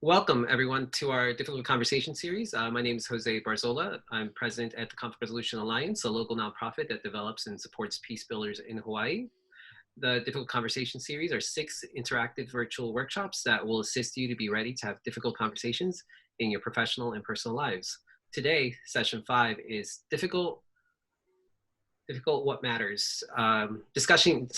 Welcome, everyone, to our Difficult Conversation series. My name is Jose Barzola. I'm president at the Conflict Resolution Alliance, a local nonprofit that develops and supports peace builders in Hawaii. The Difficult Conversation series are 6 interactive virtual workshops that will assist you to be ready to have difficult conversations in your professional and personal lives. Today, session 5 is Difficult What Matters, discussing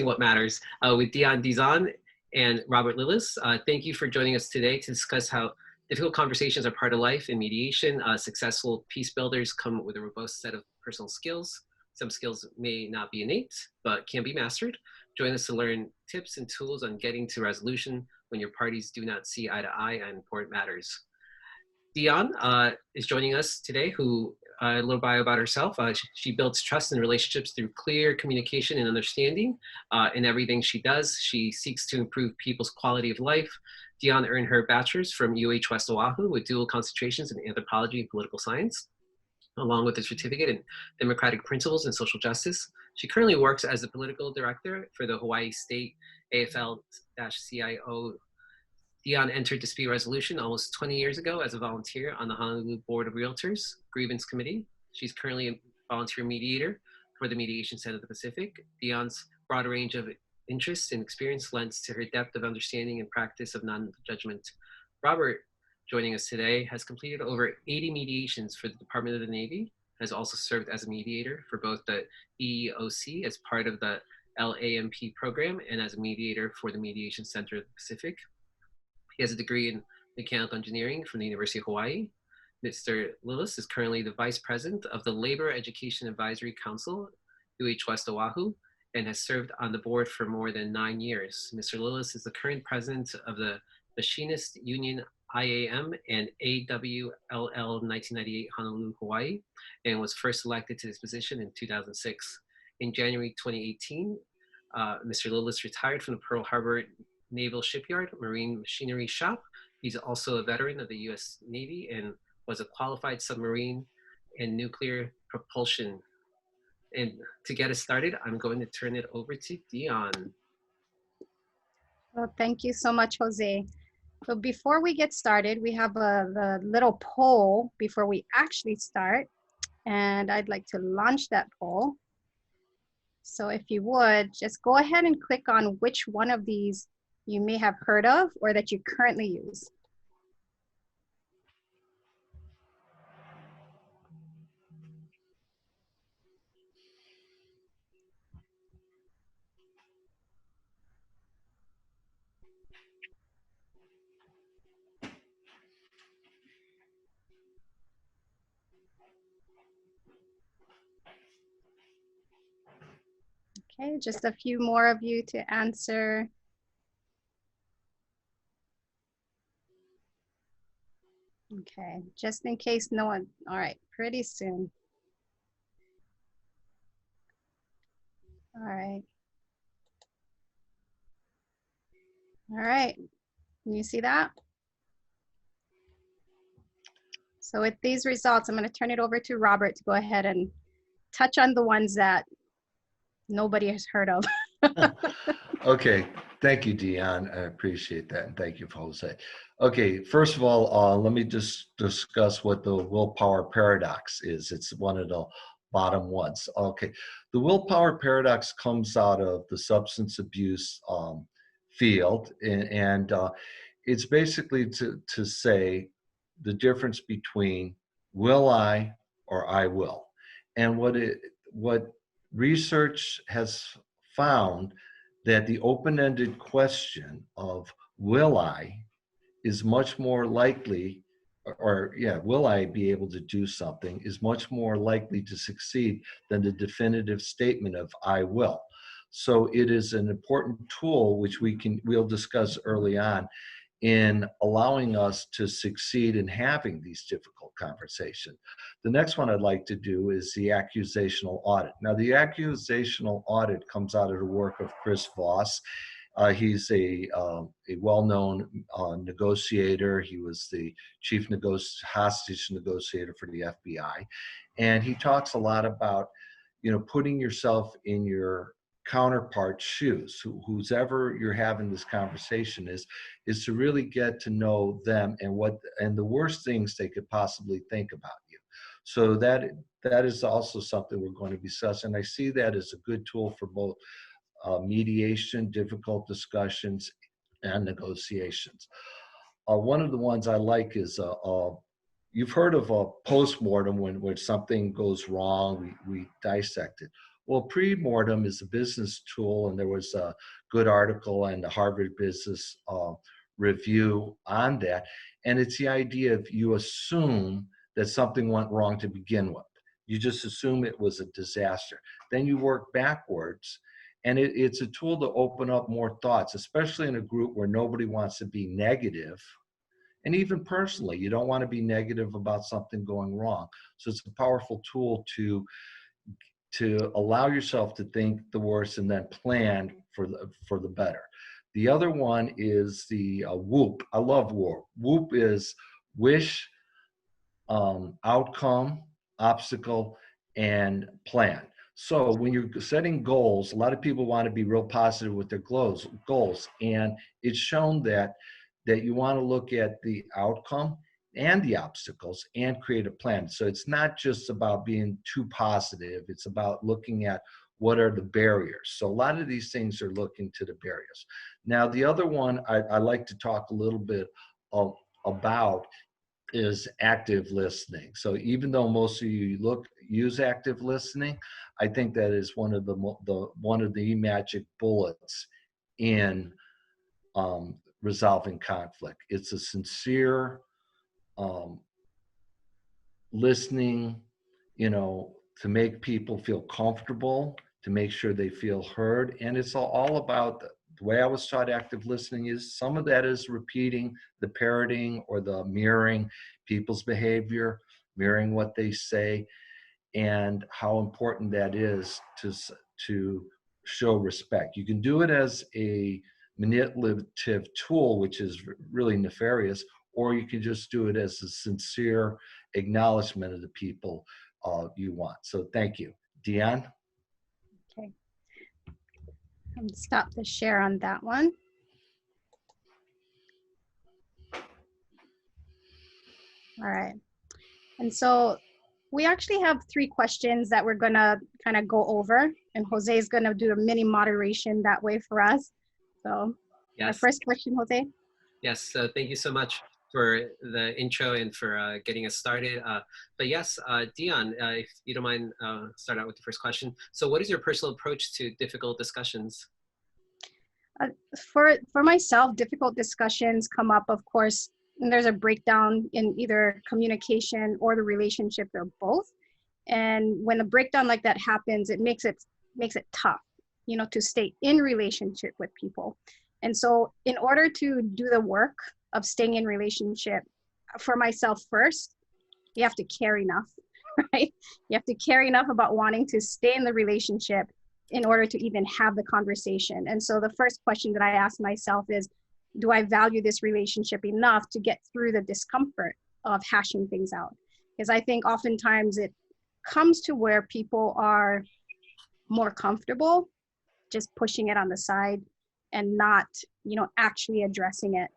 what matters with Dion Dizon and Robert Lillis. Thank you for joining us today to discuss how difficult conversations are part of life in mediation. Successful peace builders come with a robust set of personal skills. Some skills may not be innate, but can be mastered. Join us to learn tips and tools on getting to resolution when your parties do not see eye to eye on important matters. Dion is joining us today, who a little bio about herself. She builds trust and relationships through clear communication and understanding in everything she does. She seeks to improve people's quality of life. Dion earned her bachelor's from UH-West Oahu with dual concentrations in Anthropology and Political Science, along with a certificate in Democratic Principles and Social Justice. She currently works as the political director for the Hawaii State AFL-CIO. Dion entered dispute resolution almost 20 years ago as a volunteer on the Honolulu Board of REALTORS Grievance Committee. She's currently a volunteer mediator for the Mediation Center of the Pacific. Dion's broad range of interests and experience lends to her depth of understanding and practice of non-judgment. Robert, joining us today, has completed over 80 mediations for the Department of the Navy, has also served as a mediator for both the EEOC as part of the LAMP program and as a mediator for the Mediation Center of the Pacific. He has a degree in mechanical engineering from the University of Hawaii. Mr. Lillis is currently the Vice President of the Labor Education Advisory Council, UH-West Oahu, and has served on the board for more than 9 years. Mr. Lillis is the current president of the Machinist Union IAM and AWLL 1998 Honolulu, Hawaii, and was first elected to this position in 2006. In January 2018, Mr. Lillis retired from the Pearl Harbor Naval Shipyard Marine Machinery Shop. He's also a veteran of the U.S. Navy and was a qualified submarine and nuclear propulsion. And to get us started, I'm going to turn it over to Dion. Well, thank you so much, Jose. So before we get started, we have the little poll before we actually start. And I'd like to launch that poll. So if you would, just go ahead and click on which one of these you may have heard of or that you currently use. Okay, just a few more of you to answer. Okay, just in case no one, all right, pretty soon. All right. All right, can you see that? So with these results, I'm going to turn it over to Robert to go ahead and touch on the ones that nobody has heard of. Okay, thank you, Dion. I appreciate that, and thank you, Jose. Okay, first of all, let me just discuss what the willpower paradox is. It's one of the bottom ones. Okay, the willpower paradox comes out of the substance abuse field, and it's basically to say the difference between will I or I will. And what research has found that the open-ended question of will I is much more likely, will I be able to do something, is much more likely to succeed than the definitive statement of I will. So it is an important tool which we'll discuss early on in allowing us to succeed in having these difficult conversations. The next one I'd like to do is the accusational audit. Now, the accusational audit comes out of the work of Chris Voss. He's a well-known negotiator. He was the chief hostage negotiator for the FBI. And he talks a lot about, putting yourself in your counterpart's shoes, who's ever you're having this conversation is to really get to know them and the worst things they could possibly think about you. So that is also something we're going to discuss, and I see that as a good tool for both mediation, difficult discussions, and negotiations. One of the ones I like is you've heard of a postmortem when something goes wrong, we dissect it. Well, pre-mortem is a business tool, and there was a good article in the Harvard Business Review on that. And it's the idea of you assume that something went wrong to begin with. You just assume it was a disaster. Then you work backwards, and it's a tool to open up more thoughts, especially in a group where nobody wants to be negative. And even personally, you don't want to be negative about something going wrong. So it's a powerful tool to allow yourself to think the worst and then plan for the better. The other one is the WHOOP. I love WHOOP. WHOOP is wish, outcome, obstacle, and plan. So when you're setting goals, a lot of people want to be real positive with their goals, and it's shown that you want to look at the outcome and the obstacles and create a plan. So it's not just about being too positive, it's about looking at what are the barriers. So a lot of these things are looking to the barriers. Now, the other one I like to talk a little bit about is active listening. So even though most of you use active listening, I think that is one of the magic bullets in resolving conflict. It's a sincere listening, to make people comfortable comfortable, to make sure they feel heard. And it's all about the way I was taught active listening is some of that is repeating the parroting or the mirroring people's behavior, mirroring what they say, and how important that is to show respect. You can do it as a manipulative tool, which is really nefarious, or you can just do it as a sincere acknowledgement of the people you want. So thank you. Dion? Okay. Stop the share on that one. All right. And so we actually have 3 questions that we're gonna kind of go over, and Jose is gonna do a mini moderation that way for us. So Yes. Our first question, Jose. Yes, thank you so much for the intro and for getting us started. But yes, Dion, if you don't mind, start out with the first question. So what is your personal approach to difficult discussions? For myself, difficult discussions come up, of course, and there's a breakdown in either communication or the relationship or both. And when a breakdown like that happens, it makes it tough, to stay in relationship with people. And so in order to do the work of staying in relationship, for myself first, you have to care enough, right? You have to care enough about wanting to stay in the relationship in order to even have the conversation. And so the first question that I ask myself is, do I value this relationship enough to get through the discomfort of hashing things out? Because I think oftentimes it comes to where people are more comfortable just pushing it on the side and not, actually addressing it.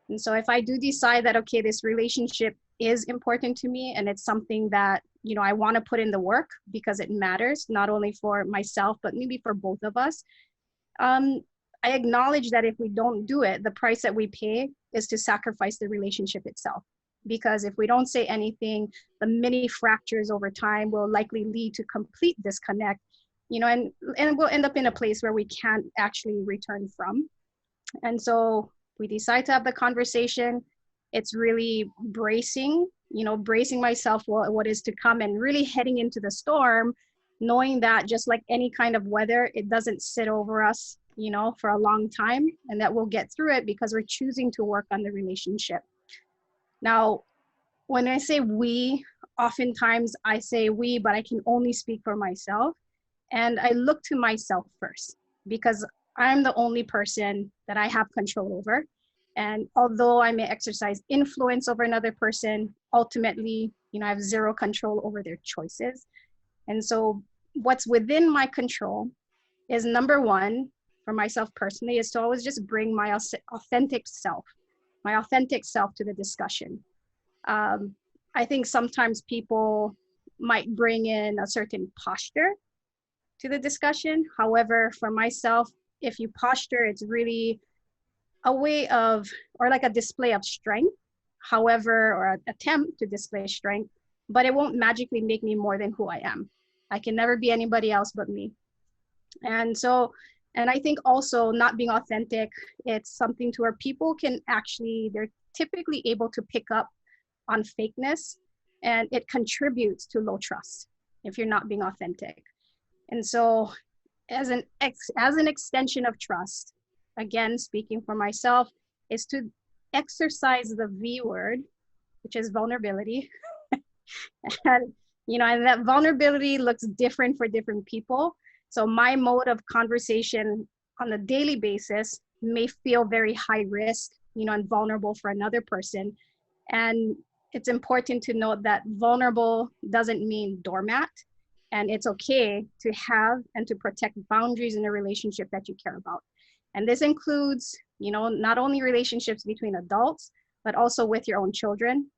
And so if I do decide that, okay, this relationship is important to me and it's something that, I want to put in the work because it matters, not only for myself, but maybe for both of us. I acknowledge that if we don't do it, the price that we pay is to sacrifice the relationship itself. Because if we don't say anything, the many fractures over time will likely lead to complete disconnect, and we'll end up in a place where we can't actually return from. And so we decide to have the conversation. It's really bracing myself for what is to come and really heading into the storm, knowing that just like any kind of weather, it doesn't sit over us, for a long time, and that we'll get through it because we're choosing to work on the relationship. Now, when I say we, oftentimes I say we, but I can only speak for myself. And I look to myself first because I'm the only person that I have control over. And although I may exercise influence over another person, ultimately, I have zero control over their choices. And so what's within my control is number one, for myself personally, is to always just bring my authentic self to the discussion. I think sometimes people might bring in a certain posture to the discussion. However, for myself, if you posture, it's really a way of, or like a display of strength, however, or an attempt to display strength, but it won't magically make me more than who I am. I can never be anybody else but me. And so, and I think also not being authentic, it's something to where people can actually, they're typically able to pick up on fakeness, and it contributes to low trust if you're not being authentic. And so as an extension of trust, again, speaking for myself, is to exercise the V word, which is vulnerability. And, and that vulnerability looks different for different people. So my mode of conversation on a daily basis may feel very high risk, and vulnerable for another person. And it's important to note that vulnerable doesn't mean doormat. And it's okay to have and to protect boundaries in a relationship that you care about. And this includes, not only relationships between adults, but also with your own children.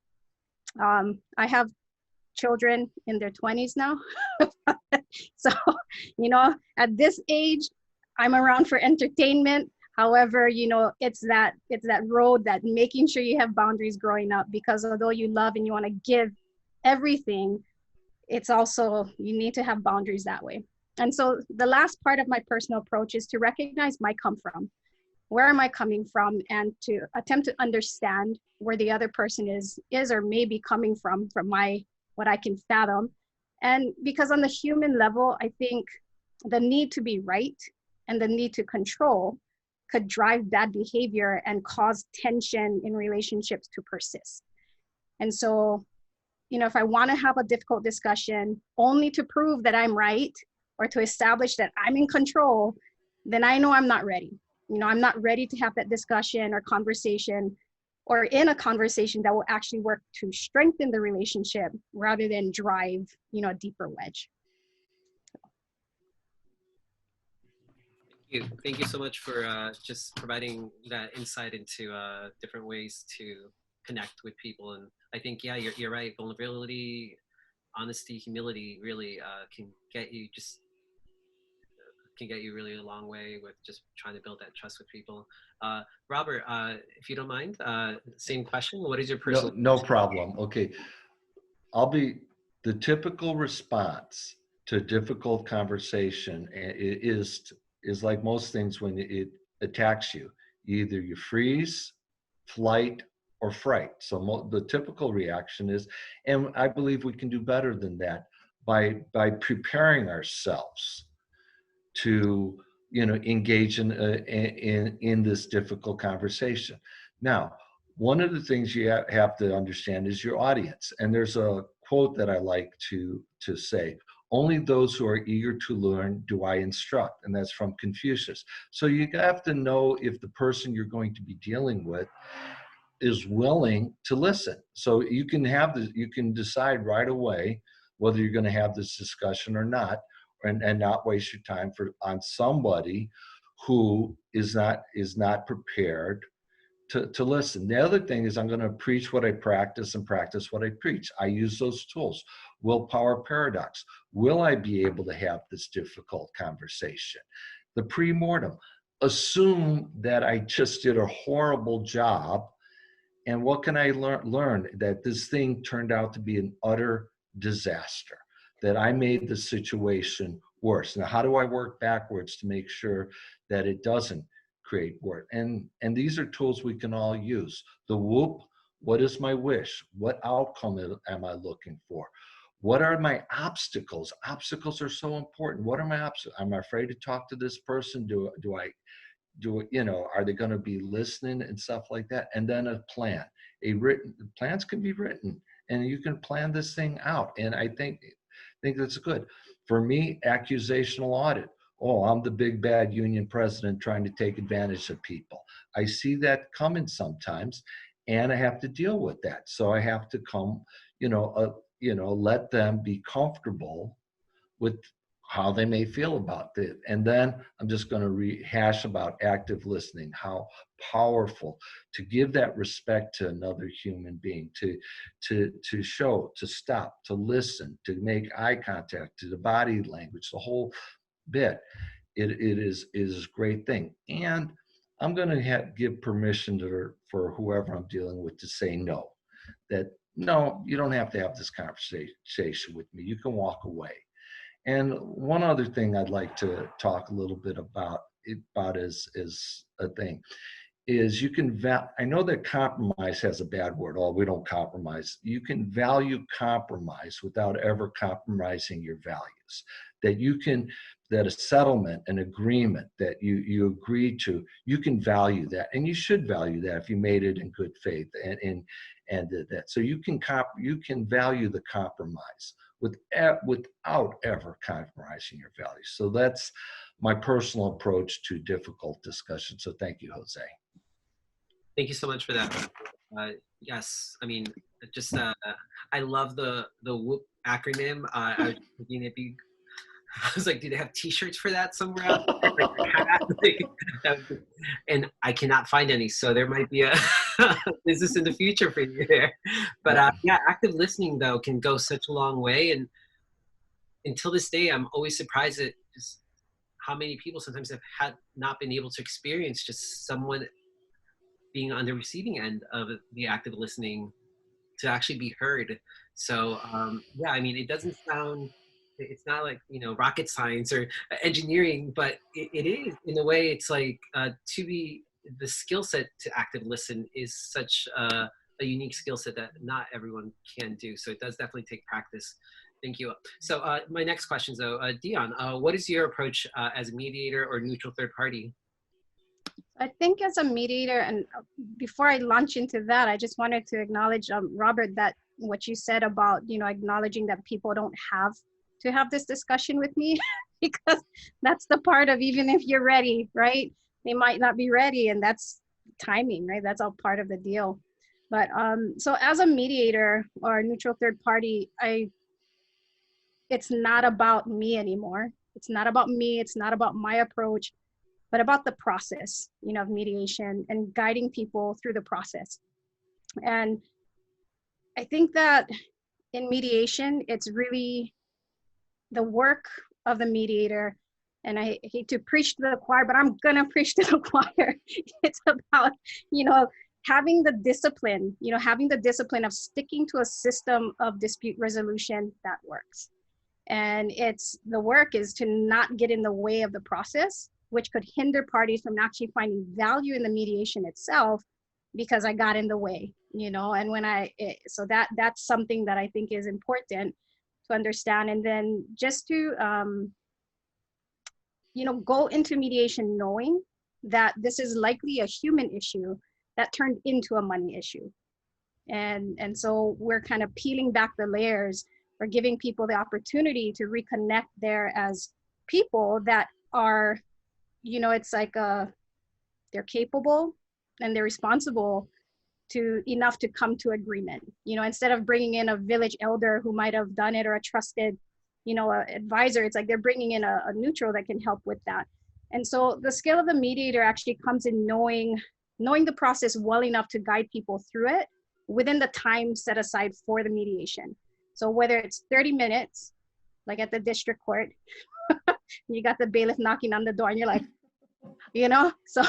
I have children in their 20s now. So, at this age, I'm around for entertainment. However, it's that road that making sure you have boundaries growing up, because although you love and you want to give everything, it's also, you need to have boundaries that way. And so the last part of my personal approach is to recognize my come from. Where am I coming from? And to attempt to understand where the other person is or may be coming from what I can fathom. And because on the human level, I think the need to be right and the need to control could drive bad behavior and cause tension in relationships to persist. And so, if I want to have a difficult discussion only to prove that I'm right or to establish that I'm in control, then I know I'm not ready. I'm not ready to have that discussion or conversation, or in a conversation that will actually work to strengthen the relationship rather than drive, a deeper wedge. Thank you so much for just providing that insight into different ways to connect with people. And I think, yeah, you're right. Vulnerability, honesty, humility really can get you really a long way with just trying to build that trust with people. Robert, if you don't mind, same question. What is your personal? No problem. Okay. The typical response to a difficult conversation is like most things when it attacks you. Either you freeze, flight, or fright. So the typical reaction is, and I believe we can do better than that by preparing ourselves to engage in this difficult conversation. Now, one of the things you have to understand is your audience. And there's a quote that I like to say: only those who are eager to learn do I instruct. And that's from Confucius. So you have to know if the person you're going to be dealing with is willing to listen. So you can decide right away whether you're going to have this discussion or not, and not waste your time on somebody who is not prepared to listen. The other thing is, I'm going to preach what I practice and practice what I preach. I use those tools. Willpower paradox. Will I be able to have this difficult conversation? The pre-mortem. Assume that I just did a horrible job, and what can I learn? That this thing turned out to be an utter disaster, that I made the situation worse. Now, how do I work backwards to make sure that it doesn't create worse? And these are tools we can all use. The whoop, what is my wish? What outcome am I looking for? What are my obstacles? Obstacles are so important. What are my obstacles? I'm afraid to talk to this person. Are they going to be listening and stuff like that? And then a plan. Plans can be written, and you can plan this thing out. And I think that's good. For me, accusational audit. Oh, I'm the big bad union president trying to take advantage of people. I see that coming sometimes, and I have to deal with that. So I have to let them be comfortable with how they may feel about it. And then I'm just going to rehash about active listening, how powerful to give that respect to another human being, to show, to stop, to listen, to make eye contact, to the body language, the whole bit. It is a great thing. And I'm going to give permission for whoever I'm dealing with to say no, that no, you don't have to have this conversation with me. You can walk away. And one other thing I'd like to talk a little bit about is a thing, is you can, I know that compromise has a bad word. Oh, we don't compromise. You can value compromise without ever compromising your values. That a settlement, an agreement that you agreed to, you can value that, and you should value that if you made it in good faith and did that. So you can value the compromise without ever compromising your values. So that's my personal approach to difficult discussion. So thank you, Jose. Thank you so much for that. Yes, I mean, just I love the WHOOP acronym. I was thinking it'd be, I was like, do they have T-shirts for that somewhere out there? And I cannot find any, so there might be a business in the future for you there. But yeah, active listening though can go such a long way, and until this day, I'm always surprised at just how many people sometimes have not been able to experience just someone being on the receiving end of the active listening to actually be heard. So yeah, I mean, it doesn't sound, it's not like, you know, rocket science or engineering, but it is in a way. It's like to be the skill set to active listen is such a unique skill set that not everyone can do. So it does definitely take practice. Thank you. So my next question, though, Dion, what is your approach as a mediator or neutral third party? I think as a mediator, and before I launch into that, I just wanted to acknowledge, Robert, that what you said about, you know, acknowledging that people don't have to have this discussion with me, because that's the part of, even if you're ready, right? They might not be ready, and that's timing, right? That's all part of the deal. But so as a mediator or a neutral third party, it's not about me anymore. It's not about me. It's not about my approach, but about the process, you know, of mediation and guiding people through the process. And I think that in mediation, it's really the work of the mediator. And I hate to preach to the choir, but I'm gonna preach to the choir. It's about, you know, having the discipline, you know, having the discipline of sticking to a system of dispute resolution that works. And the work is to not get in the way of the process, which could hinder parties from actually finding value in the mediation itself, because I got in the way, you know. And so that's something that I think is important to understand. And then just to, you know, go into mediation knowing that this is likely a human issue that turned into a money issue. And so we're kind of peeling back the layers, or giving people the opportunity to reconnect there as people that are, you know, it's like they're capable and they're responsible to enough to come to agreement, you know, instead of bringing in a village elder who might have done it, or a trusted, you know, advisor. It's like they're bringing in a neutral that can help with that. And so the skill of the mediator actually comes in knowing the process well enough to guide people through it within the time set aside for the mediation. So whether it's 30 minutes, like at the district court, you got the bailiff knocking on the door and you're like, you know, so,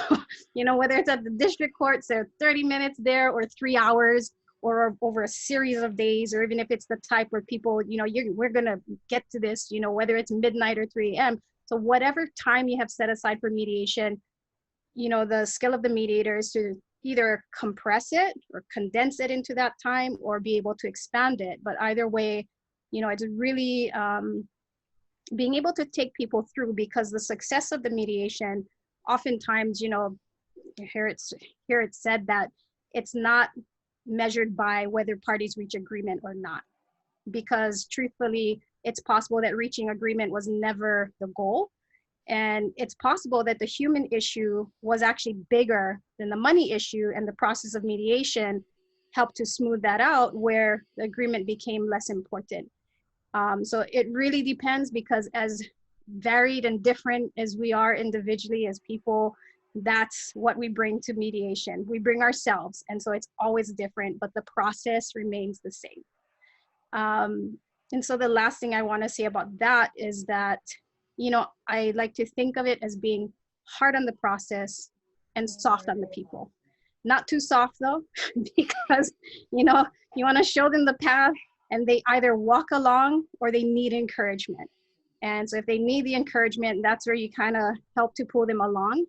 you know, whether it's at the district courts, there are 30 minutes there, or 3 hours, or over a series of days, or even if it's the type where people, you know, we're going to get to this, you know, whether it's midnight or 3 a.m. So whatever time you have set aside for mediation, you know, the skill of the mediator is to either compress it or condense it into that time, or be able to expand it. But either way, you know, it's really being able to take people through, because the success of the mediation, oftentimes, you know, here it's said that it's not measured by whether parties reach agreement or not, because truthfully, it's possible that reaching agreement was never the goal. And it's possible that the human issue was actually bigger than the money issue, and the process of mediation helped to smooth that out, where the agreement became less important. So it really depends, because as varied and different as we are individually as people, that's what we bring to mediation. We bring ourselves, and so it's always different, but the process remains the same. And so the last thing I want to say about that is that, you know, I like to think of it as being hard on the process and soft on the people. Not too soft though, because, you know, you want to show them the path and they either walk along or they need encouragement. And so if they need the encouragement, that's where you kind of help to pull them along.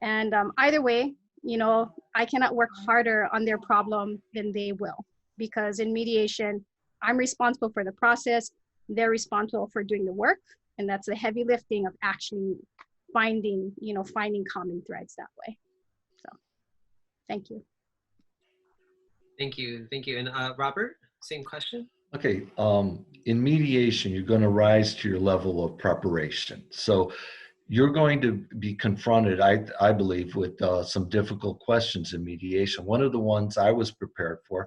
And either way, you know, I cannot work harder on their problem than they will, because in mediation, I'm responsible for the process, they're responsible for doing the work, and that's the heavy lifting of actually finding, you know, finding common threads that way. So, thank you. Thank you, thank you. And Robert, same question. Okay, in mediation, you're going to rise to your level of preparation. So you're going to be confronted, I believe, with some difficult questions in mediation. One of the ones I was prepared for,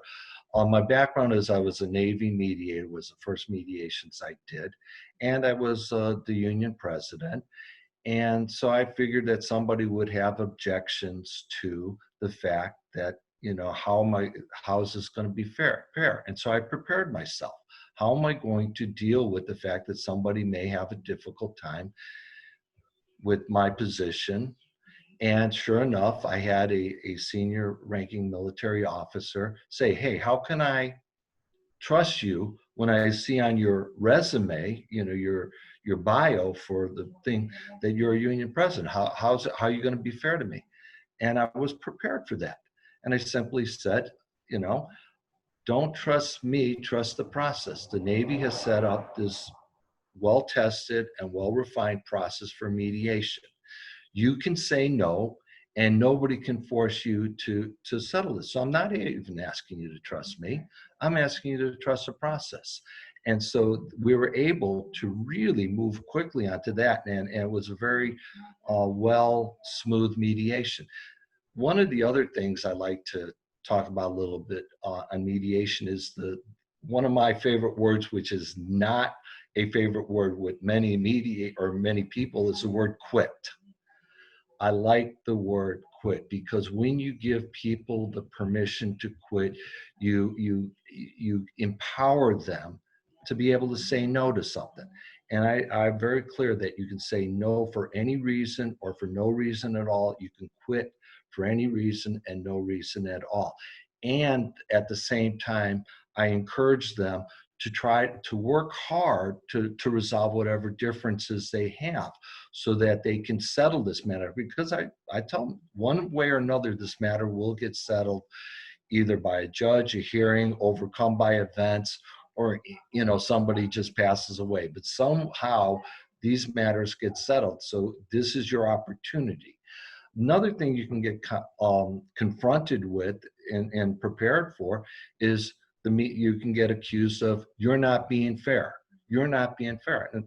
my background is I was a Navy mediator, was the first mediations I did, and I was the union president. And so I figured that somebody would have objections to the fact that, you know, how is this going to be fair? And so I prepared myself. How am I going to deal with the fact that somebody may have a difficult time with my position? And sure enough, I had a senior ranking military officer say, hey, how can I trust you when I see on your resume, you know, your bio for the thing that you're a union president? How are you going to be fair to me? And I was prepared for that. And I simply said, you know, don't trust me, trust the process. The Navy has set up this well-tested and well-refined process for mediation. You can say no, and nobody can force you to settle this. So I'm not even asking you to trust me. I'm asking you to trust the process. And so we were able to really move quickly onto that, and it was a very smooth mediation. One of the other things I like to talk about a little bit on mediation is one of my favorite words, which is not a favorite word with many many people, is the word quit. I like the word quit, because when you give people the permission to quit, you empower them to be able to say no to something. And I'm very clear that you can say no for any reason or for no reason at all. You can quit for any reason and no reason at all. And at the same time, I encourage them to try to work hard to resolve whatever differences they have, so that they can settle this matter. Because I tell them, one way or another, this matter will get settled, either by a judge, a hearing, overcome by events, or, you know, somebody just passes away. But somehow these matters get settled. So this is your opportunity. Another thing you can get confronted with and prepared for is you can get accused of, you're not being fair. You're not being fair. And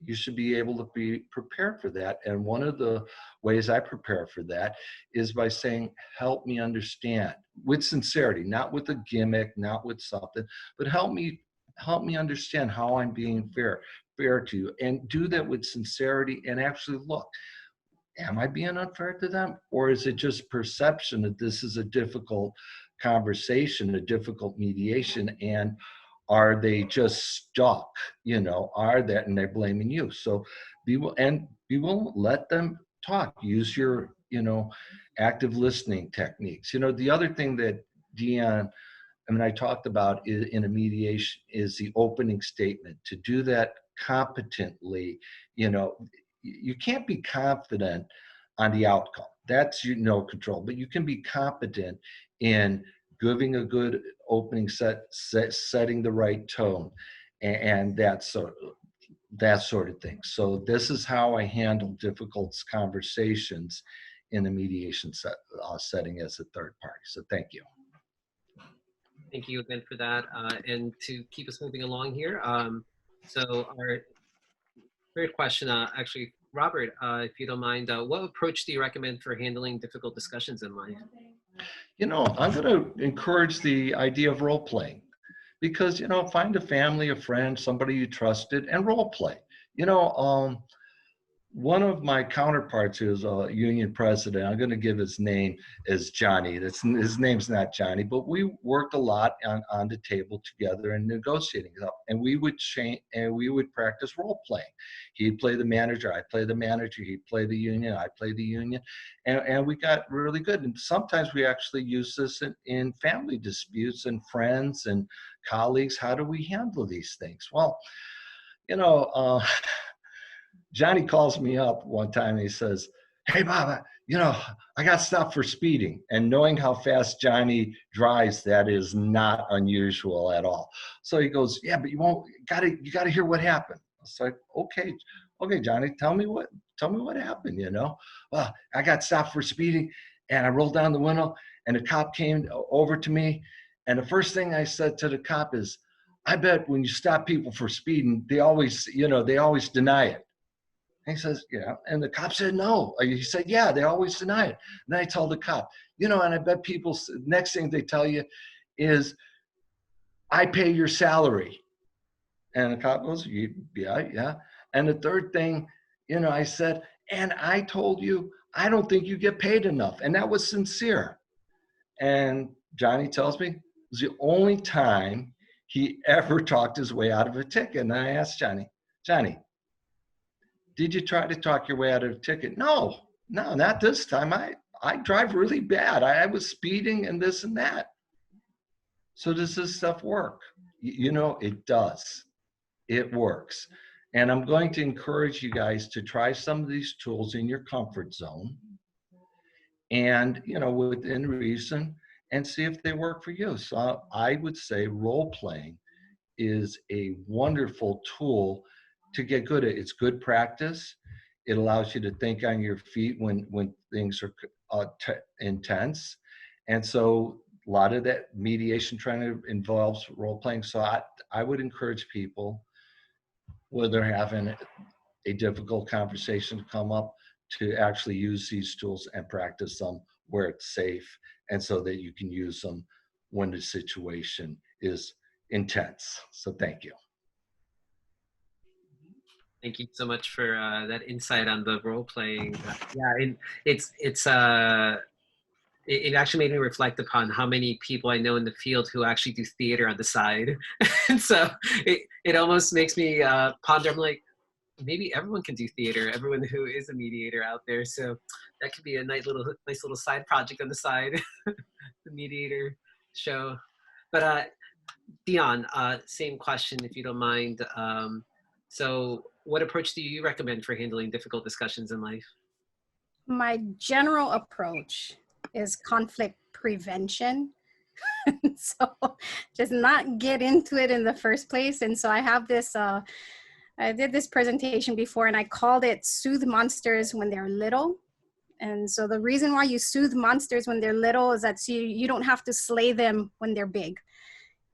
you should be able to be prepared for that. And one of the ways I prepare for that is by saying, help me understand, with sincerity, not with a gimmick, not with something, but help me understand how I'm being fair to you. And do that with sincerity and actually look, am I being unfair to them? Or is it just perception that this is a difficult conversation, a difficult mediation, and are they just stuck, you know, and they're blaming you? So be willing, let them talk, use your, you know, active listening techniques. You know, the other thing that Dion, I talked about in a mediation is the opening statement. To do that competently, you know, you can't be confident on the outcome. That's no control, but you can be competent in giving a good opening setting the right tone, and that sort of thing. So this is how I handle difficult conversations in a mediation setting as a third party. So thank you. Thank you again for that. And to keep us moving along here, so our third question, actually, Robert, if you don't mind, what approach do you recommend for handling difficult discussions in life? You know, I'm going to encourage the idea of role playing, because, you know, find a family, a friend, somebody you trusted, and role play. You know, one of my counterparts who's a union president, I'm going to give his name as Johnny. His name's not Johnny, but we worked a lot on the table together and negotiating. And we would change, and we would practice role playing. He'd play the manager, I'd play the manager, he'd play the union, I'd play the union. And we got really good. And sometimes we actually use this in family disputes and friends and colleagues. How do we handle these things? Well, Johnny calls me up one time and he says, "Hey, Bob, I got stopped for speeding." And knowing how fast Johnny drives, that is not unusual at all. So he goes, "Yeah, but you got to hear what happened." I was like, okay, Johnny, tell me what happened, Well, I got stopped for speeding and I rolled down the window and the cop came over to me. And the first thing I said to the cop is, "I bet when you stop people for speeding, they always deny it." And he says, "Yeah." And the cop said, "No." He said, "Yeah, they always deny it." And I told the cop, and I bet people, next thing they tell you is, "I pay your salary." And the cop goes, yeah. And the third thing, I said, "And I told you, I don't think you get paid enough." And that was sincere. And Johnny tells me it was the only time he ever talked his way out of a ticket. And I asked Johnny, "Did you try to talk your way out of a ticket?" No, not this time. I drive really bad. I was speeding and this and that. So does this stuff work? It does. It works. And I'm going to encourage you guys to try some of these tools in your comfort zone and, within reason, and see if they work for you. So I would say role playing is a wonderful tool to get good at. It's good practice. It allows you to think on your feet when things are intense. And so a lot of that mediation training involves role playing. So I would encourage people, when they're having a difficult conversation come up, to actually use these tools and practice them where it's safe, and so that you can use them when the situation is intense. So thank you. Thank you so much for that insight on the role playing. Yeah, it actually made me reflect upon how many people I know in the field who actually do theater on the side. And so it almost makes me ponder. I'm like, maybe everyone can do theater, everyone who is a mediator out there. So that could be a nice little side project on the side, the mediator show. But Dion, same question, if you don't mind. So what approach do you recommend for handling difficult discussions in life? My general approach is conflict prevention. So just not get into it in the first place. And so I have this, I did this presentation before and I called it Soothe Monsters When They're Little. And so the reason why you soothe monsters when they're little is that you don't have to slay them when they're big.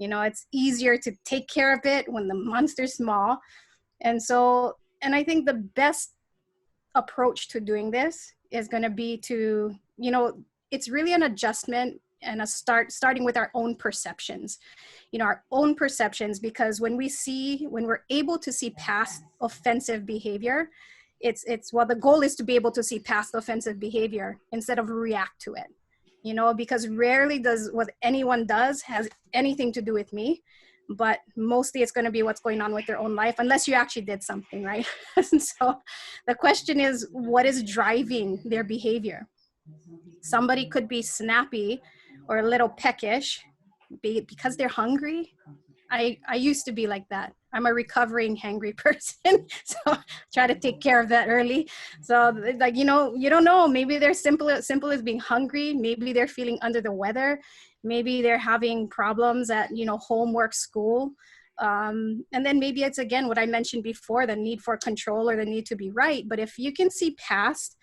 It's easier to take care of it when the monster's small. And I think the best approach to doing this is going to be to, it's really an adjustment and starting with our own perceptions, because when we're able to see past offensive behavior, the goal is to be able to see past offensive behavior instead of react to it, because rarely does what anyone does has anything to do with me, but mostly it's going to be what's going on with their own life, unless you actually did something, right? And so the question is, what is driving their behavior? Somebody could be snappy or a little peckish because they're hungry. I used to be like that. I'm a recovering hangry person, so try to take care of that early. So you don't know, maybe they're simple as being hungry. Maybe they're feeling under the weather. Maybe they're having problems at, homework, school. And then maybe it's, again, what I mentioned before, the need for control or the need to be right. But if you can see past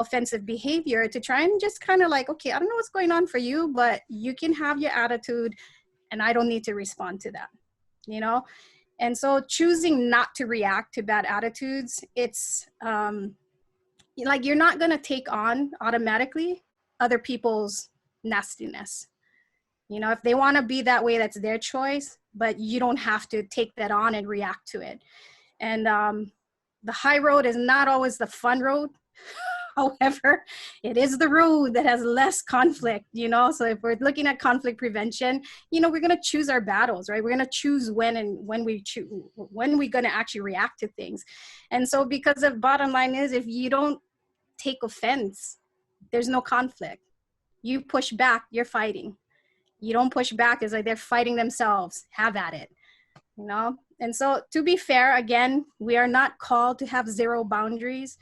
offensive behavior, to try and just kind of like, okay, I don't know what's going on for you, but you can have your attitude and I don't need to respond to that, And so choosing not to react to bad attitudes, it's you're not going to take on automatically other people's nastiness. If they want to be that way, that's their choice, but you don't have to take that on and react to it. And the high road is not always the fun road. However, it is the road that has less conflict, you know? So if we're looking at conflict prevention, you know, we're going to choose our battles, right? We're going to choose when we're going to actually react to things. And so because the bottom line is, if you don't take offense, there's no conflict. You push back, you're fighting. You don't push back, it's like they're fighting themselves. Have at it, you know? And so to be fair, again, we are not called to have zero boundaries.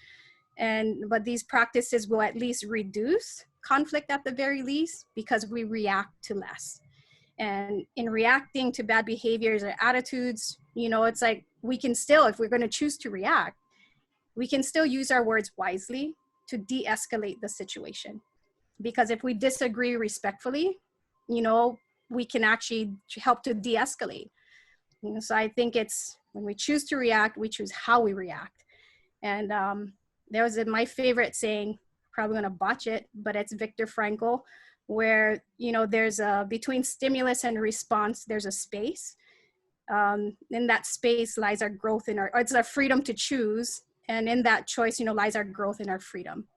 But these practices will at least reduce conflict at the very least, because we react to less. And in reacting to bad behaviors or attitudes, you know, it's like we can still, if we're going to choose to react, we can still use our words wisely to de-escalate the situation. Because if we disagree respectfully, you know, we can actually help to de-escalate. You know, so I think it's when we choose to react, we choose how we react. And there was my favorite saying, probably gonna botch it, but it's Viktor Frankl, where, you know, there's between stimulus and response, there's a space. In that space lies our growth in it's our freedom to choose. And in that choice, you know, lies our growth in our freedom.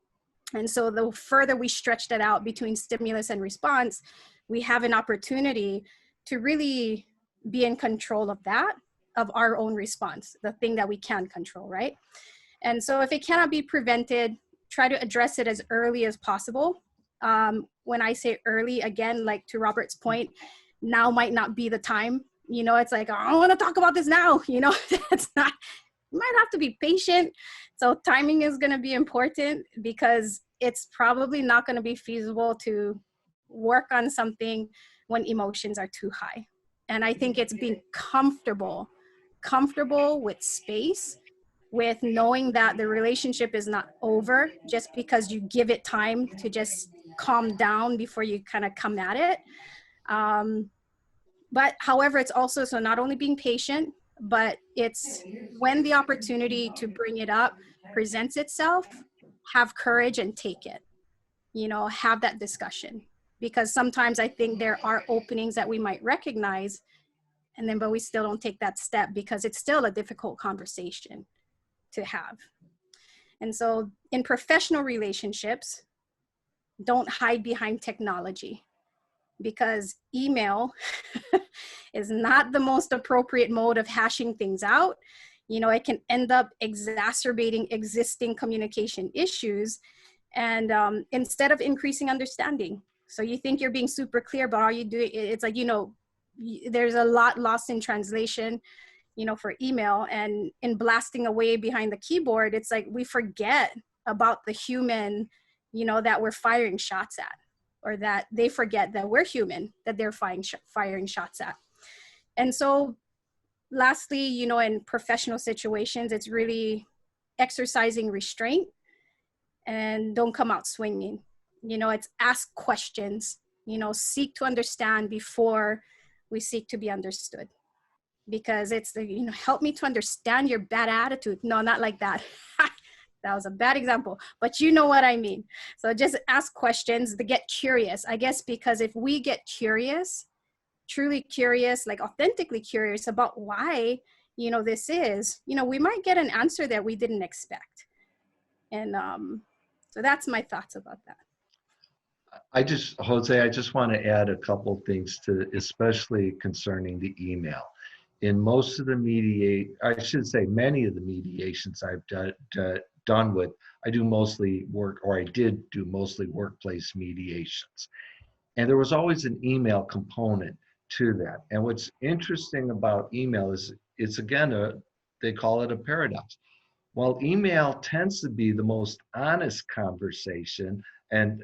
And so the further we stretch that out between stimulus and response, we have an opportunity to really be in control of that, of our own response, the thing that we can control, right? And so if it cannot be prevented, try to address it as early as possible. When I say early, again, like to Robert's point, now might not be the time. You know, it's like, oh, I want to talk about this now. You know, it's not, you might have to be patient. So timing is going to be important, because it's probably not going to be feasible to work on something when emotions are too high. And I think it's being comfortable with space, with knowing that the relationship is not over just because you give it time to just calm down before you kind of come at it. But however, it's also, so not only being patient, but it's when the opportunity to bring it up presents itself, have courage and take it, you know, have that discussion. Because sometimes I think there are openings that we might recognize, and then, but we still don't take that step because it's still a difficult conversation to have. And so in professional relationships, don't hide behind technology, because email is not the most appropriate mode of hashing things out. You know, it can end up exacerbating existing communication issues, and instead of increasing understanding. So you think you're being super clear, but all you do, it's like, you know, there's a lot lost in translation, you know, for email. And in blasting away behind the keyboard, it's like we forget about the human, you know, that we're firing shots at, or that they forget that we're human, that they're firing shots at. And so lastly, you know, in professional situations, it's really exercising restraint and don't come out swinging. You know, it's ask questions, you know, seek to understand before we seek to be understood. Because it's the, you know, help me to understand your bad attitude. No, not like that. That was a bad example, but you know what I mean. So just ask questions to get curious, I guess, because if we get curious, truly curious, like authentically curious about why, you know, this is, you know, we might get an answer that we didn't expect. And so that's my thoughts about that. Jose, I just want to add a couple things to, especially concerning the email. In most of the many of the mediations I've done with, I do mostly work, or I did do mostly workplace mediations. And there was always an email component to that. And what's interesting about email is it's, again, they call it a paradox. While email tends to be the most honest conversation, and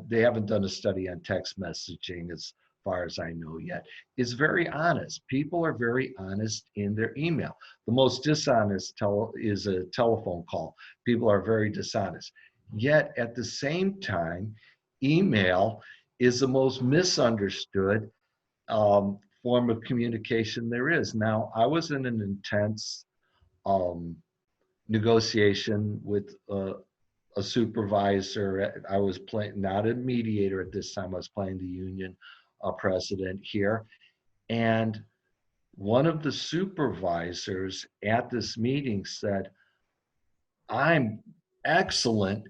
they haven't done a study on text messaging as far as I know yet, is very honest. People are very honest in their email. The most dishonest is a telephone call. People are very dishonest. Yet at the same time, email is the most misunderstood form of communication there is. Now, I was in an intense negotiation with a supervisor. I was playing, not a mediator at this time, I was playing the union president here. And one of the supervisors at this meeting said, I'm excellent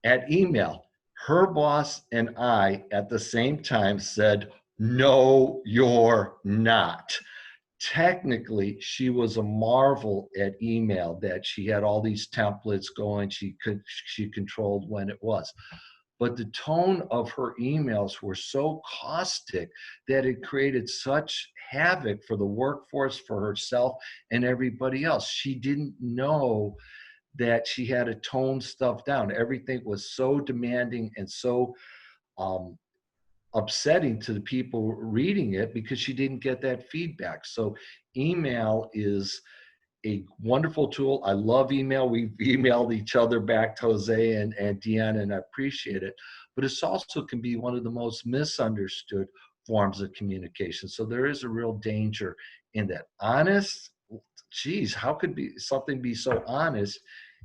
at email. Her boss and I at the same time said, no, you're not. Technically, she was a marvel at email, that she had all these templates going. She controlled when it was. But the tone of her emails were so caustic that it created such havoc for the workforce, for herself, and everybody else. She didn't know that she had to tone stuff down. Everything was so demanding and so upsetting to the people reading it, because she didn't get that feedback. So email is a wonderful tool. I love email. We've emailed each other back, to Jose and Dion, and I appreciate it. But it's also can be one of the most misunderstood forms of communication. So there is a real danger in that. Honest, geez, how could something be so honest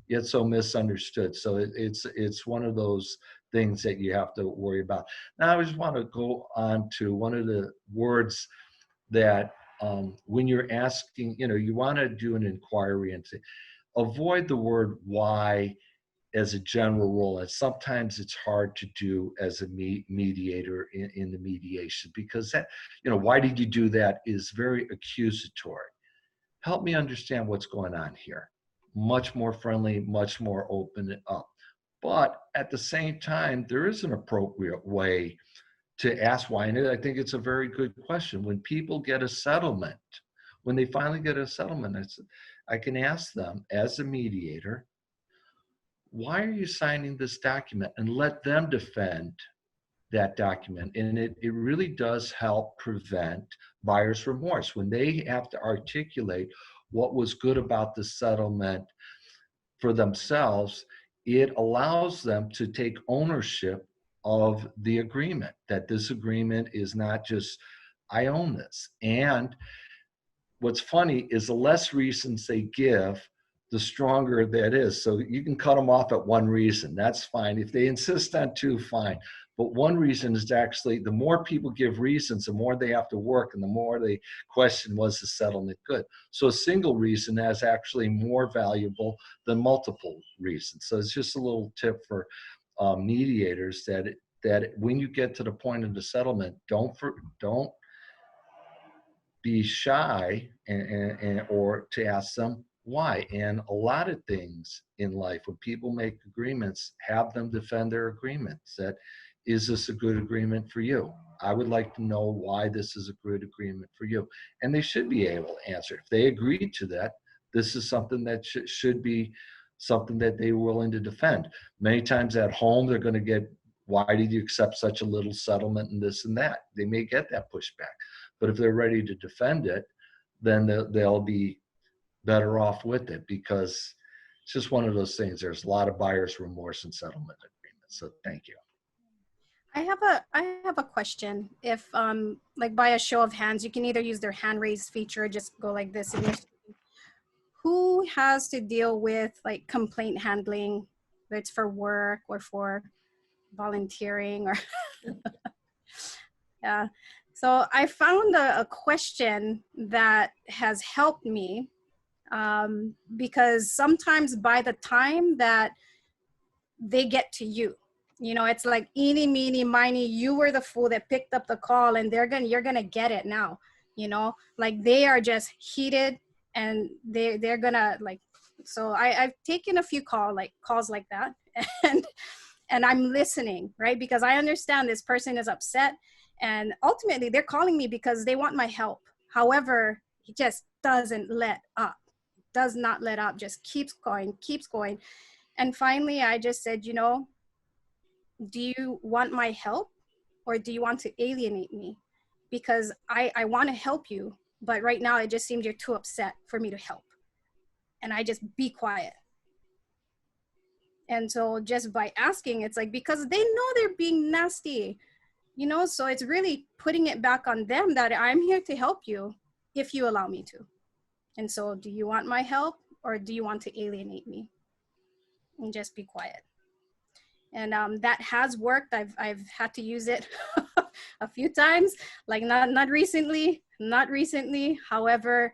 yet so misunderstood? So it's one of those things that you have to worry about. Now I just want to go on to one of the words that when you're asking, you want to do an inquiry and say, avoid the word why as a general rule. And sometimes it's hard to do as a mediator in the mediation, because that, why did you do that is very accusatory. Help me understand what's going on here. Much more friendly, much more open up. But at the same time, there is an appropriate way to ask why. And I think it's a very good question. When people get a settlement, when they finally get a settlement, I can ask them as a mediator, why are you signing this document? And let them defend that document. And it really does help prevent buyer's remorse. When they have to articulate what was good about the settlement for themselves, it allows them to take ownership of the agreement, that this agreement is not just, I own this. And what's funny is the less reasons they give, the stronger that is. So you can cut them off at one reason, that's fine. If they insist on two, fine. But one reason is actually, the more people give reasons, the more they have to work, and the more they question, was the settlement good? So a single reason is actually more valuable than multiple reasons. So it's just a little tip for mediators, that when you get to the point of the settlement, don't be shy or to ask them why. And a lot of things in life, when people make agreements, have them defend their agreements. That, is this a good agreement for you? I would like to know why this is a good agreement for you. And they should be able to answer. If they agree to that, this is something that should be something that they're willing to defend. Many times at home, they're going to get, why did you accept such a little settlement and this and that? They may get that pushback. But if they're ready to defend it, then they'll be better off with it, because it's just one of those things. There's a lot of buyer's remorse in settlement agreements. So thank you. I have a question. If like by a show of hands, you can either use their hand raise feature, or just go like this. Who has to deal with like complaint handling, whether it's for work or for volunteering or yeah. So I found a question that has helped me, because sometimes by the time that they get to you, it's like eeny, meeny, miny, you were the fool that picked up the call, and you're gonna get it now, like they are just heated, and they're gonna like, so I've taken a few calls like that, and I'm listening, right? Because I understand this person is upset, and ultimately they're calling me because they want my help. However, he just does not let up, just keeps going. And finally I just said, do you want my help, or do you want to alienate me? Because I want to help you, but right now it just seems you're too upset for me to help. And I just be quiet. And so just by asking, it's like, because they know they're being nasty, so it's really putting it back on them that I'm here to help you if you allow me to. And so, do you want my help, or do you want to alienate me? And just be quiet. And that has worked. I've had to use it a few times, like not recently. However,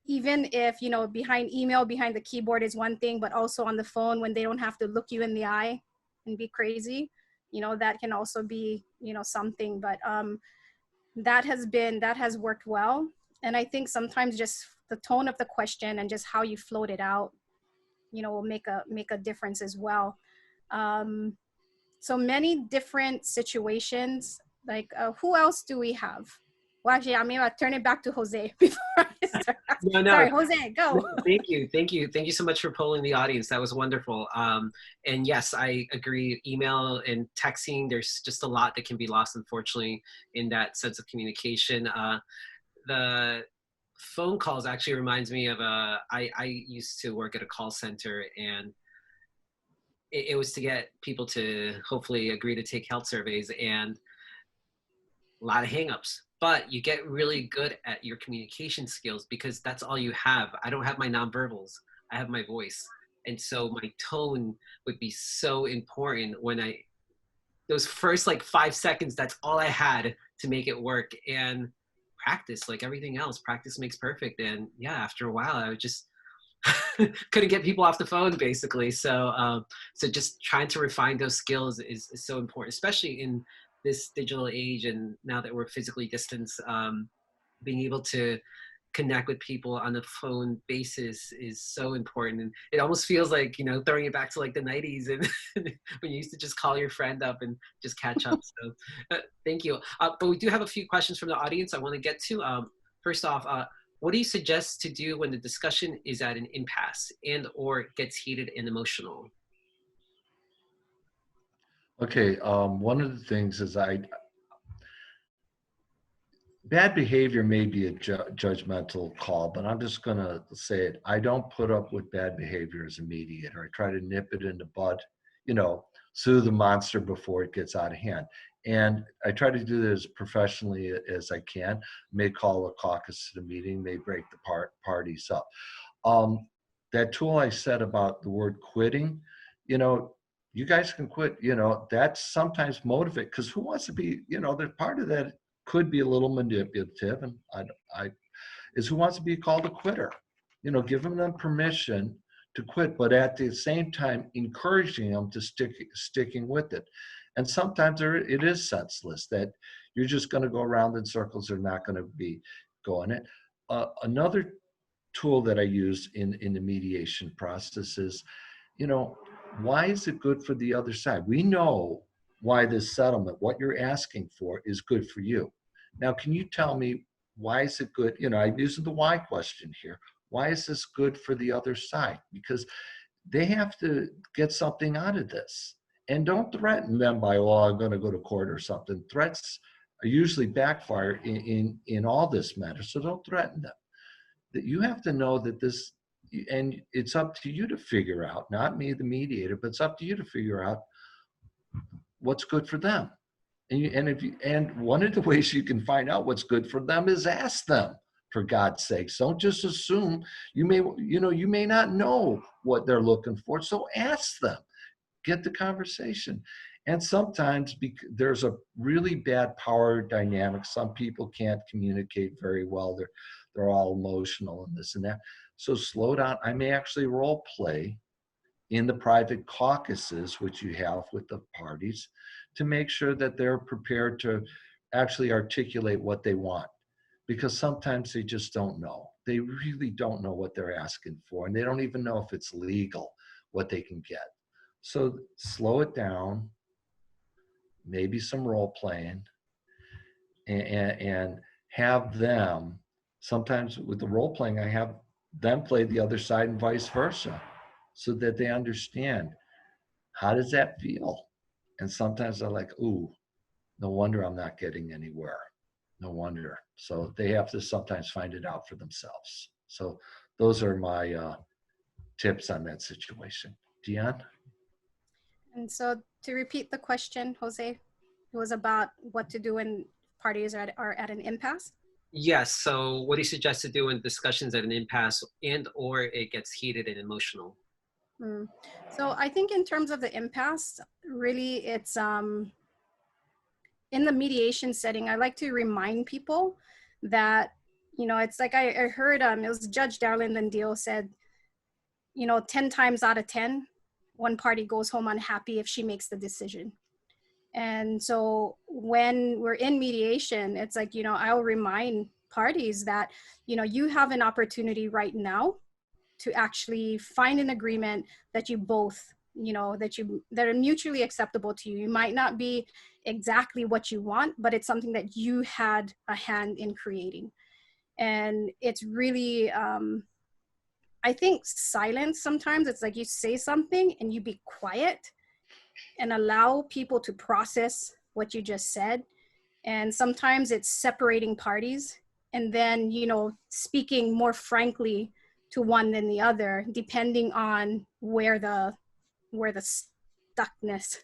even if, you know, behind email, behind the keyboard is one thing, but also on the phone when they don't have to look you in the eye and be crazy, you know, that can also be, you know, something. But that has worked well. And I think sometimes just the tone of the question and just how you float it out, you know, will make a difference as well. So many different situations. Like, who else do we have? Well, actually, I'm gonna turn it back to Jose before I start. No, Sorry, Jose, go. no, thank you so much for polling the audience. That was wonderful. And yes, I agree. Email and texting, there's just a lot that can be lost, unfortunately, in that sense of communication. The phone calls actually reminds me of I used to work at a call center, and it was to get people to hopefully agree to take health surveys, and a lot of hangups. But you get really good at your communication skills because that's all you have. I don't have my nonverbals. I have my voice. And so my tone would be so important when those first like 5 seconds, that's all I had to make it work. And practice, like everything else, practice makes perfect. And yeah, after a while, I would just couldn't get people off the phone basically. So just trying to refine those skills is so important, especially in this digital age. And now that we're physically distanced, being able to connect with people on a phone basis is so important. And it almost feels like, you know, throwing it back to like the 90s and when you used to just call your friend up and just catch up. So thank you. But we do have a few questions from the audience I want to get to. First off, what do you suggest to do when the discussion is at an impasse and or gets heated and emotional? Okay, one of the things is bad behavior may be a judgmental call, but I'm just going to say it. I don't put up with bad behavior as a mediator. I try to nip it in the bud, you know, soothe the monster before it gets out of hand. And I try to do this as professionally as I can. May call a caucus to the meeting, may break the parties up. That tool I said about the word quitting, you know, you guys can quit, you know, that's sometimes motivate, because who wants to be, you know, there's part of that could be a little manipulative, and I is who wants to be called a quitter. You know, giving them permission to quit, but at the same time encouraging them to sticking with it. And sometimes it is senseless that you're just going to go around in circles. They're not going to be going it. Another tool that I use in the mediation process is, you know, why is it good for the other side? We know why this settlement, what you're asking for, is good for you. Now, can you tell me why is it good? You know, I'm using the why question here. Why is this good for the other side? Because they have to get something out of this. And don't threaten them by, oh, I'm going to go to court or something. Threats usually backfire in all this matter. So don't threaten them. That you have to know that this, and it's up to you to figure out, not me, the mediator, but it's up to you to figure out what's good for them. And one of the ways you can find out what's good for them is ask them, for God's sakes. Don't just assume. You may not know what they're looking for, so ask them. Get the conversation. And sometimes there's a really bad power dynamic. Some people can't communicate very well. They're all emotional and this and that. So slow down. I may actually role play in the private caucuses, which you have with the parties, to make sure that they're prepared to actually articulate what they want. Because sometimes they just don't know. They really don't know what they're asking for, and they don't even know if it's legal, what they can get. So slow it down, maybe some role playing, and have them, sometimes with the role playing, I have them play the other side and vice versa, so that they understand, how does that feel? And sometimes they're like, ooh, no wonder I'm not getting anywhere. No wonder. So they have to sometimes find it out for themselves. So those are my tips on that situation. Dion? And so to repeat the question, Jose, it was about what to do when parties are at an impasse? Yes. So what do you suggest to do when discussions at an impasse and or it gets heated and emotional? So I think in terms of the impasse, really it's in the mediation setting, I like to remind people that you know, it's like I heard, it was Judge Darlin Landil said, you know, 10 times out of 10, one party goes home unhappy if she makes the decision. And so when we're in mediation, it's like, you know, I'll remind parties that, you know, you have an opportunity right now to actually find an agreement that you both, you know, that are mutually acceptable to you. It might not be exactly what you want, but it's something that you had a hand in creating. And it's really, I think silence sometimes, it's like you say something and you be quiet and allow people to process what you just said. And sometimes it's separating parties and then, you know, speaking more frankly to one than the other, depending on where the stuckness,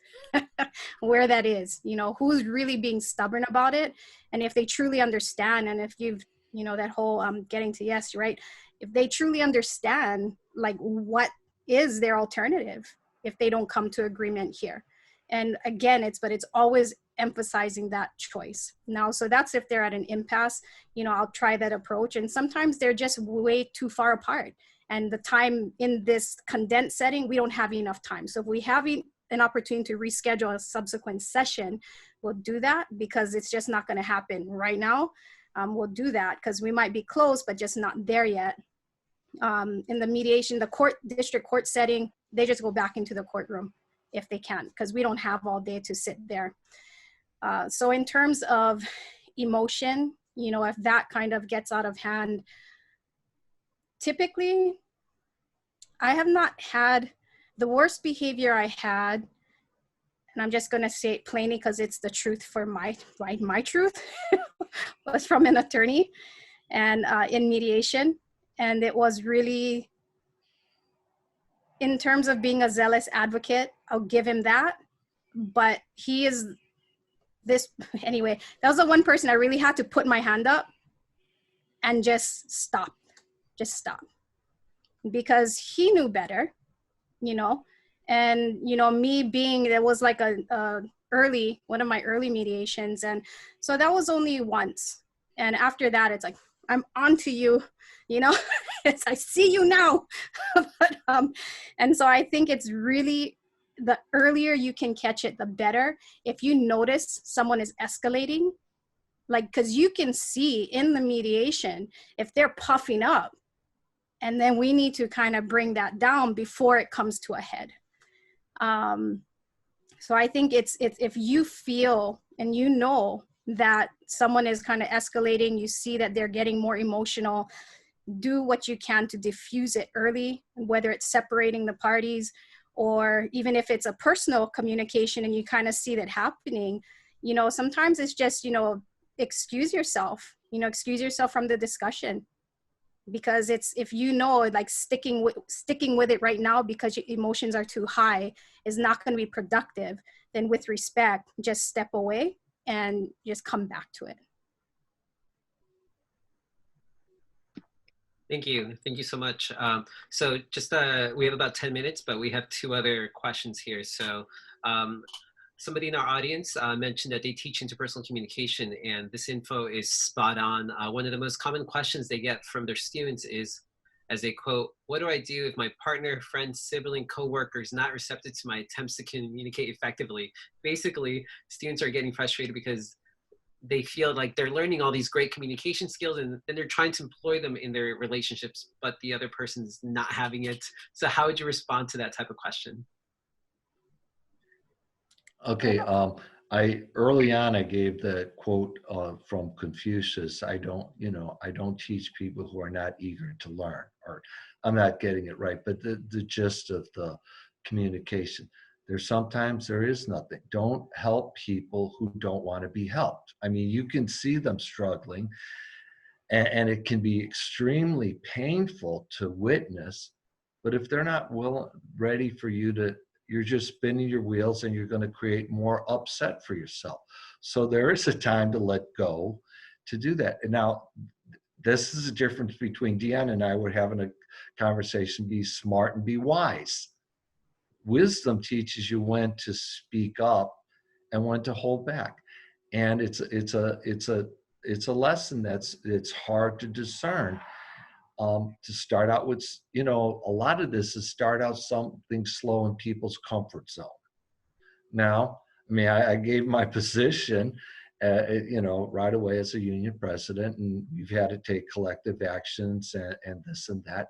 where that is, you know, who's really being stubborn about it. And if they truly understand, and if you've, you know, that whole getting to yes, right? If they truly understand, like, what is their alternative if they don't come to agreement here. And again, it's always emphasizing that choice. Now, so that's if they're at an impasse, you know, I'll try that approach. And sometimes they're just way too far apart. And the time in this condensed setting, we don't have enough time. So if we have an opportunity to reschedule a subsequent session, we'll do that, because it's just not going to happen right now. We'll do that because we might be close, but just not there yet. In the mediation, the district court setting, they just go back into the courtroom if they can, because we don't have all day to sit there. So in terms of emotion, you know, if that kind of gets out of hand, typically, I have not had the worst behavior I had, and I'm just going to say it plainly because it's the truth for my truth, was from an attorney and in mediation. And it was really, in terms of being a zealous advocate, I'll give him that. But he is this, anyway, that was the one person I really had to put my hand up and just stop, because he knew better, you know. And, you know, me being, there was like one of my early mediations. And so that was only once. And after that, it's like, I'm on to you, you know, it's, I see you now. But, and so I think it's really, the earlier you can catch it, the better. If you notice someone is escalating, like, because you can see in the mediation if they're puffing up, and then we need to kind of bring that down before it comes to a head. So I think it's if you feel and you know that someone is kind of escalating, you see that they're getting more emotional, do what you can to diffuse it early, whether it's separating the parties, or even if it's a personal communication and you kind of see that happening, you know, sometimes it's just, you know, excuse yourself from the discussion. Because it's, if you know, like, sticking with it right now because your emotions are too high is not going to be productive, then with respect, just step away and just come back to it. Thank you so much. So just, we have about 10 minutes, but we have 2 other questions here. So somebody in our audience mentioned that they teach interpersonal communication, and this info is spot on. One of the most common questions they get from their students is, as they quote, "What do I do if my partner, friend, sibling, coworker is not receptive to my attempts to communicate effectively?" Basically, students are getting frustrated because they feel like they're learning all these great communication skills, and then they're trying to employ them in their relationships, but the other person's not having it. So how would you respond to that type of question? Okay, early on I gave the quote from Confucius. I don't teach people who are not eager to learn, or I'm not getting it right, but the gist of the communication. Sometimes there is nothing. Don't help people who don't want to be helped. I mean, you can see them struggling, and it can be extremely painful to witness, but if they're not ready for you to, you're just spinning your wheels and you're going to create more upset for yourself. So there is a time to let go to do that. And now, this is a difference between Dion and I. We're having a conversation, be smart and be wise. Wisdom teaches you when to speak up and when to hold back. And it's a it's a lesson it's hard to discern. To start out with, you know, a lot of this is start out something slow in people's comfort zone. Now, I mean, I gave my position, you know, right away as a union president, and you've had to take collective actions and this and that.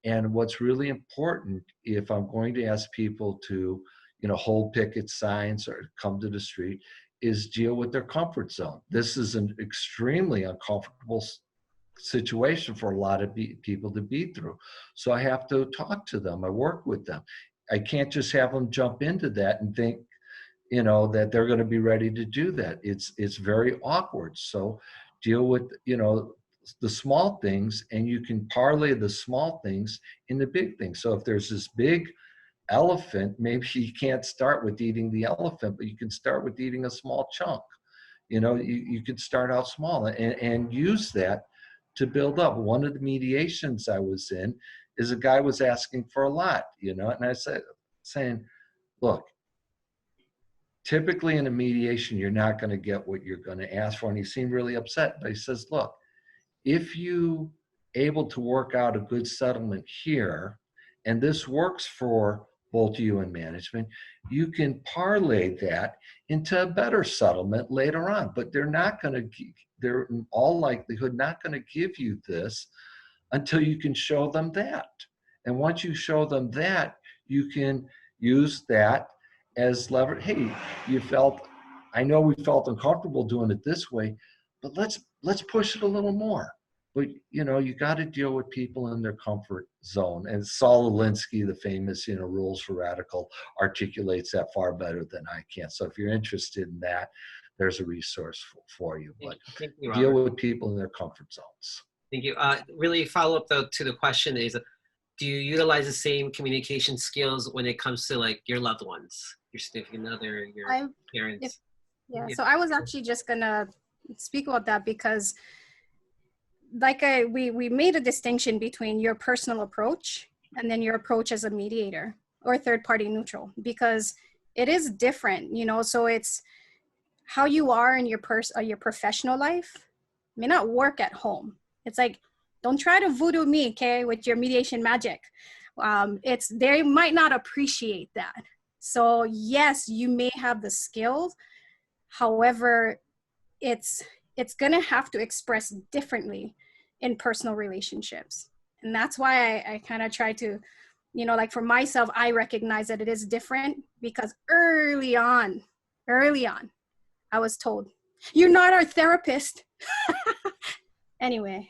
And what's really important, if I'm going to ask people to, you know, hold picket signs or come to the street, is deal with their comfort zone. This is an extremely uncomfortable situation for a lot of people to be through. So I have to talk to them. I work with them. I can't just have them jump into that and think, you know, that they're going to be ready to do that. It's very awkward. So deal with, you know, the small things, and you can parlay the small things into big things. So if there's this big elephant, maybe you can't start with eating the elephant, but you can start with eating a small chunk. You know, you could start out small and use that to build up. One of the mediations I was in is a guy was asking for a lot, you know, and I said, saying, look, typically in a mediation, you're not going to get what you're going to ask for. And he seemed really upset, but he says, look, if you able to work out a good settlement here, and this works for both you and management, you can parlay that into a better settlement later on. But they're not going to, they're in all likelihood not going to give you this until you can show them that. And once you show them that, you can use that as leverage. Hey, you felt, I know we felt uncomfortable doing it this way, but let's push it a little more. But, you know, you got to deal with people in their comfort zone. And Saul Alinsky, the famous, you know, Rules for Radical, articulates that far better than I can. So if you're interested in that, there's a resource for you. But Thank you, deal with people in their comfort zones. Thank you. Really follow up though to the question is, do you utilize the same communication skills when it comes to like your loved ones, your significant other, your parents? Yeah, so I was actually just gonna speak about that because like we made a distinction between your personal approach and then your approach as a mediator or third party neutral, because it is different, you know. So it's how you are in your professional life may not work at home. It's like, don't try to voodoo me, okay, with your mediation magic. They might not appreciate that. So yes, you may have the skills, however, it's gonna have to express differently in personal relationships. And that's why I kind of try to, you know, like for myself, I recognize that it is different because early on, I was told, you're not our therapist. Anyway,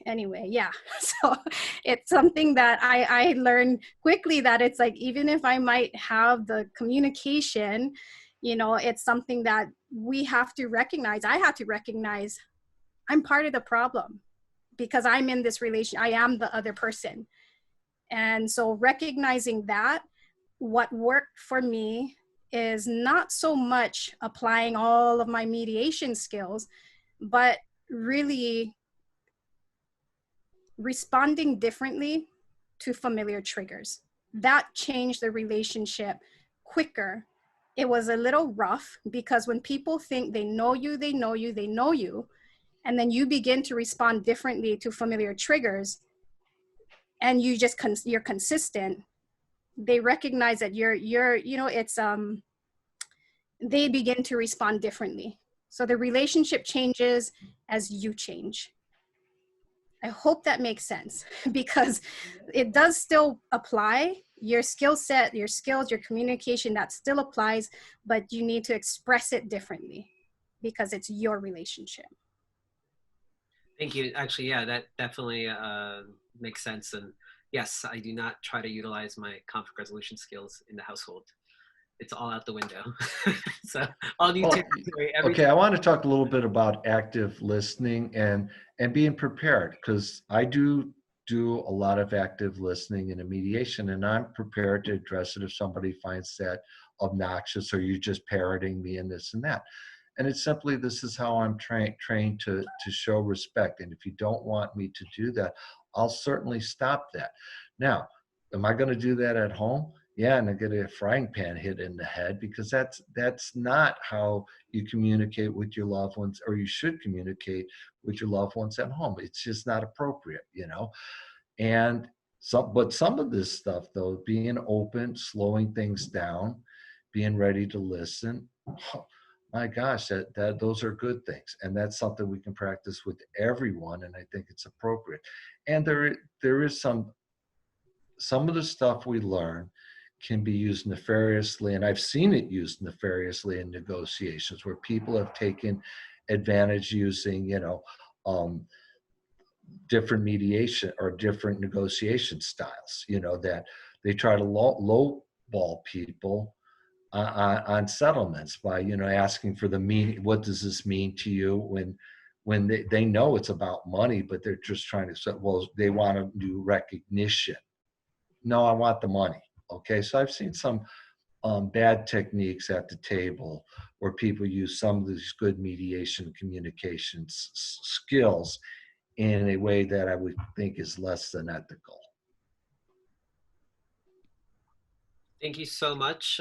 yeah. So it's something that I learned quickly, that it's like, even if I might have the communication, you know, it's something that we have to recognize. I have to recognize I'm part of the problem because I'm in this relation. I am the other person. And so recognizing that, what worked for me is not so much applying all of my mediation skills, but really responding differently to familiar triggers. That changed the relationship quicker. It was a little rough because when people think they know you, and then you begin to respond differently to familiar triggers, and you just you're consistent, they recognize that you're you know, it's they begin to respond differently. So the relationship changes as you change. I hope that makes sense because it does still apply. Your skill set, your skills, your communication, that still applies, but you need to express it differently because it's your relationship. Thank you. Actually, yeah, that definitely makes sense. And yes, I do not try to utilize my conflict resolution skills in the household. It's all out the window. So all new territory. Okay, I want to talk a little bit about active listening and being prepared, because I do a lot of active listening in a mediation, and I'm prepared to address it if somebody finds that obnoxious or you're just parroting me and this and that. And it's simply, this is how I'm trained to show respect. And if you don't want me to do that, I'll certainly stop that. Now, am I going to do that at home? yeah, and I get a frying pan hit in the head, because that's not how you communicate with your loved ones, or you should communicate with your loved ones at home. It's just not appropriate, you know. And but some of this stuff, though, being open, slowing things down, being ready to listen, oh, my gosh, that those are good things, and that's something we can practice with everyone, and I think it's appropriate. And there is some of the stuff we learn can be used nefariously, and I've seen it used nefariously in negotiations where people have taken advantage using, you know, different mediation or different negotiation styles, you know, that they try to lowball people on settlements by, you know, asking for the meaning. What does this mean to you? When they know it's about money, but they're just trying to say, well, they want to do recognition. No, I want the money. Okay, so I've seen some bad techniques at the table where people use some of these good mediation communications skills in a way that I would think is less than ethical. Thank you so much.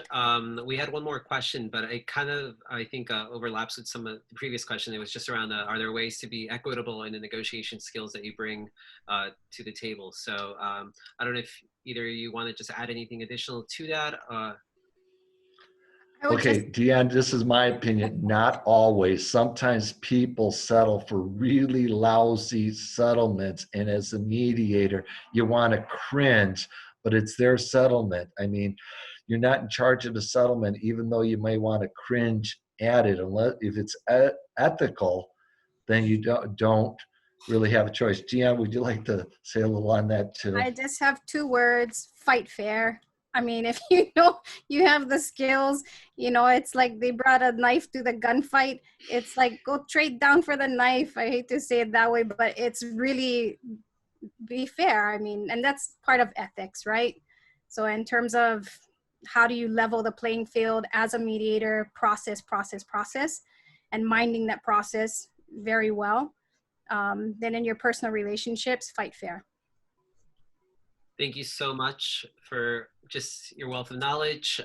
We had one more question, but it kind of, I think, overlaps with some of the previous question. It was just around, are there ways to be equitable in the negotiation skills that you bring to the table? So I don't know if either of you want to just add anything additional to that. Okay, Dion, this is my opinion. Not always. Sometimes people settle for really lousy settlements, and as a mediator, you want to cringe, but it's their settlement. I mean, you're not in charge of the settlement, even though you may want to cringe at it. Unless if it's ethical, then you don't really have a choice. Dion, would you like to say a little on that too? I just have 2 words: fight fair. I mean, if you know you have the skills, you know, it's like they brought a knife to the gunfight. It's like, go trade down for the knife. I hate to say it that way, but it's really, be fair. I mean, and that's part of ethics, right? So in terms of how do you level the playing field as a mediator, process, and minding that process very well. Then in your personal relationships, fight fair. Thank you so much for just your wealth of knowledge.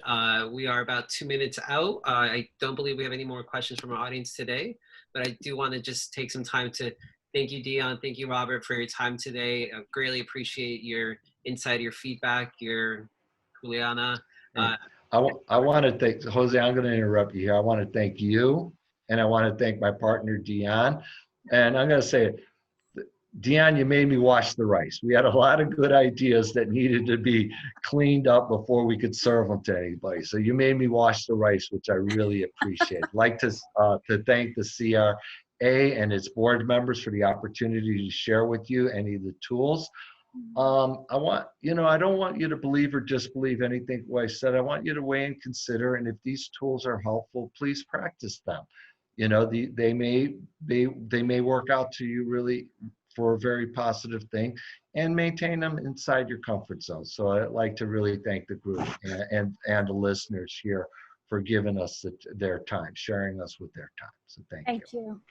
We are about 2 minutes out. I don't believe we have any more questions from our audience today, but I do want to just take some time to thank you, Dion. Thank you, Robert, for your time today. I greatly appreciate your insight, your feedback, your Juliana. I want to thank, Jose, I'm going to interrupt you here. I want to thank you, and I want to thank my partner, Dion. And I'm going to say, Dion, you made me wash the rice. We had a lot of good ideas that needed to be cleaned up before we could serve them to anybody. So you made me wash the rice, which I really appreciate. I'd like to thank the CRA and its board members for the opportunity to share with you any of the tools. I want, you know, I don't want you to believe or disbelieve anything I said. I want you to weigh and consider, and if these tools are helpful, please practice them. You know, they may work out to you really for a very positive thing, and maintain them inside your comfort zone. So I'd like to really thank the group and the listeners here for giving us their time, sharing us with their time. So thank you. Thank you.